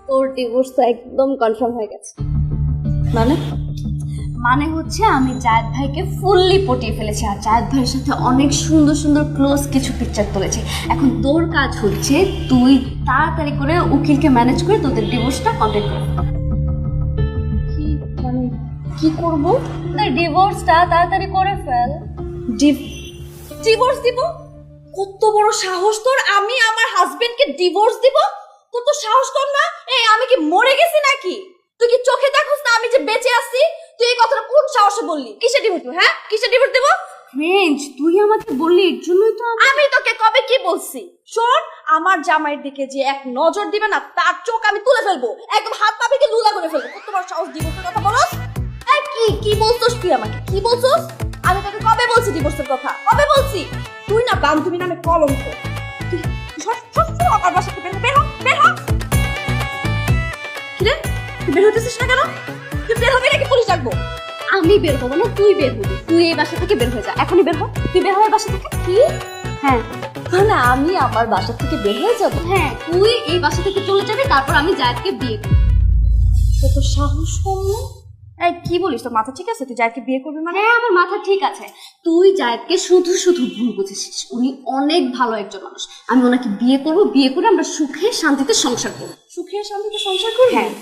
তোর ডিভোর্স তো একদম কনফার্ম হয়ে গেছে। মানে মানে হচ্ছে আমি জায়েদ ভাইকে ফুললি পটিয়ে ফেলেছি, আর জায়েদ ভাইয়ের সাথে অনেক সুন্দর সুন্দর ক্লোজ কিছু পিকচার তুলেছি। এখন তোর কাজ হচ্ছে তুই তাড়াতাড়ি করে উকিলকে ম্যানেজ করে তোদের ডিভোর্সটা কমপ্লিট কর। কি মানে কি করব? তোদের ডিভোর্সটা তাড়াতাড়ি করে ফেল। ডিভোর্স দিব? কত বড় সাহস তোর! আমি আমার হাজবেন্ডকে ডিভোর্স দিব? তোর তো সাহস কম না? এই আমি কি মরে গেছি নাকি? তুই কি চোখে দেখোস না আমি যে বেঁচে আছি? তুই এই কথাটা কোন সাহসে বললি? কিসে ডিভোর্স দেব? হ্যাঁ, কিসে ডিভোর্স দেব? ফ্রেঞ্চ, তুই আমাকে বললি, এর জন্যই তো আমি তোকে কবে কি বলছি? শোন, আমার জামাইয়ের দিকে যে এক নজর দিবে না, তার চোখ আমি তুলে ফেলবো, একদম হাত পা ভেঙে লুলা করে ফেলবো। কত বড় সাহস! ডিভোর্সের কথা বলছ? এই কি বলছস তুই আমাকে? কি বলছস? আমি তোকে কবে বলছি ডিভোর্সের কথা? কবে বলছি? তুই না বান্ধবী নামে কলঙ্ক। তুই সর আমার বাসা থেকে বের হ, বের হ। কি রে, তুই বের হতেছিস না কেন? তুই বের হবি নাকি পুলিশ ডাকবো? আমি বের হবো না, তুই বের হবি। তুই এই বাসা থেকে বের হয়ে যা, এখনই বের হ। তুই বের হয়ে বাসা থেকে। কি? হ্যাঁ মানে আমি আমার বাসা থেকে বের হয়ে যাবো? হ্যাঁ, তুই এই বাসা থেকে চলে যাবি, তারপর আমি জায়েদকে বিয়ে করব। তোর তো সাহস কম না? এই কি বলিস, তোর মাথা ঠিক আছে? তুই যাকে বিয়ে করবি মানে? হ্যাঁ, আমার মাথা ঠিক আছে। তুই জায়েদকে শুধু শুধু ভুল বুঝেছিস। উনি অনেক ভালো একজন মানুষ। আমি ওনাকে বিয়ে করব, বিয়ে করে আমরা সুখে শান্তিতে সংসার করব। সুখে শান্তিতে সংসার করবি? হ্যাঁ।